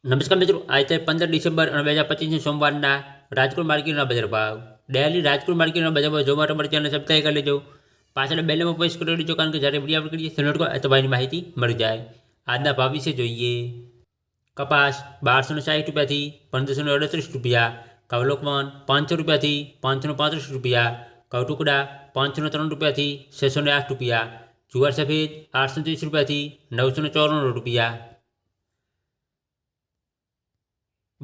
નમસ્કાર મિત્રો, આજે 15 ડિસેમ્બર અને 2025 સોમવારના રાજકોટ માર્કેટના બજાર ભાવ. ડેલી રાજકોટ માર્કેટના બજાર ભાવ જોવા માટે અમારી ચેનલ સબસ્ક્રાઈબ કરી લેજો. પાછળ બેલમાં પ્રેસ કરી લેજો, કારણ કે જ્યારે વિડીયો આપણે કરીએ તો તમારી માહિતી મળી જાય. આજના ભાવ વિશે જોઈએ. કપાસ 1260 રૂપિયાથી 1538 રૂપિયા, ઘઉં લોકવન 500 રૂપિયાથી 535 રૂપિયા, ઘઉં ટુકડા 503 રૂપિયાથી 608 રૂપિયા, જુવાર સફેદ 830 રૂપિયાથી 994 રૂપિયા,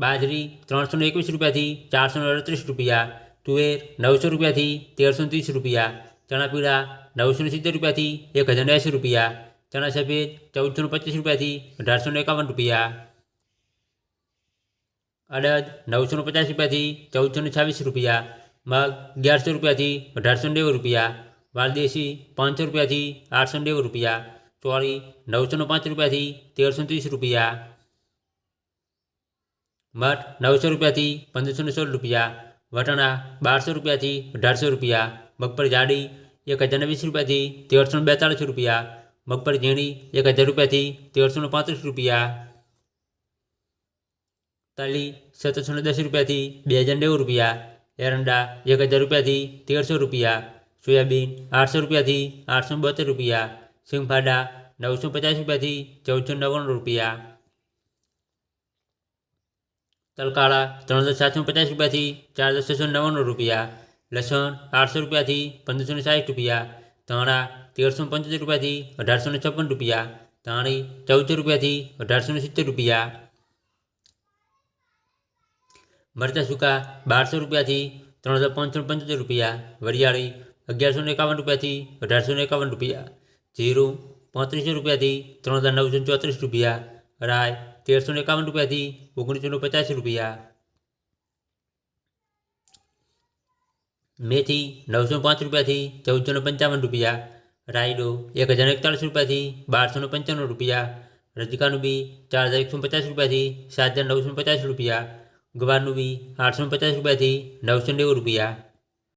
બાજરી 321 રૂપિયાથી 438 રૂપિયા, તુવેર 900 રૂપિયાથી 1330 રૂપિયા, ચણા પીળા 970 રૂપિયાથી 1080 રૂપિયા, ચણા સફેદ 1425 રૂપિયાથી 1851 રૂપિયા, અડદ 950 રૂપિયાથી 1426 રૂપિયા, મગ 1100 રૂપિયાથી 1890 રૂપિયા, વાલદેશી 500 રૂપિયાથી 890 રૂપિયા, ચોળી 905 રૂપિયાથી 1330 રૂપિયા, મઠ 900 રૂપિયાથી 1516 રૂપિયા, વટાણા 1200 રૂપિયાથી 1800 રૂપિયા, મગફળી જાડી 1020 રૂપિયાથી 1342 રૂપિયા, મગફળી ઝીણી 1000 રૂપિયાથી 1335 રૂપિયા, તલી 1710 રૂપિયાથી 2090 રૂપિયા, એરંડા 1000 રૂપિયાથી 1300 રૂપિયા, સોયાબીન 800 રૂપિયાથી 872 રૂપિયા, સિંગફાડા 950 રૂપિયાથી 1499 રૂપિયા, તલકાળા 3750 રૂપિયાથી 4699 રૂપિયા, લસણ 800 રૂપિયાથી 1560 રૂપિયા, ધાણા 1375 રૂપિયાથી 1856 રૂપિયા, ધાણી 1400 રૂપિયાથી 1870 રૂપિયા, મરચાં સૂકા 1200 રૂપિયાથી 3575 રૂપિયા, વરિયાળી 1151 રૂપિયાથી 1851 રૂપિયા, જીરું 3500 રૂપિયાથી 3934 રૂપિયા, રાય 1351 રૂપિયાથી 1950 રૂપિયા, મેથી 905 રૂપિયાથી 1455 રૂપિયા, રાયડો 1041 રૂપિયાથી 1295 રૂપિયા, રજકાનું બી 4150 રૂપિયાથી 7950 રૂપિયા, ગવારનું બી 850 રૂપિયાથી 990 રૂપિયા.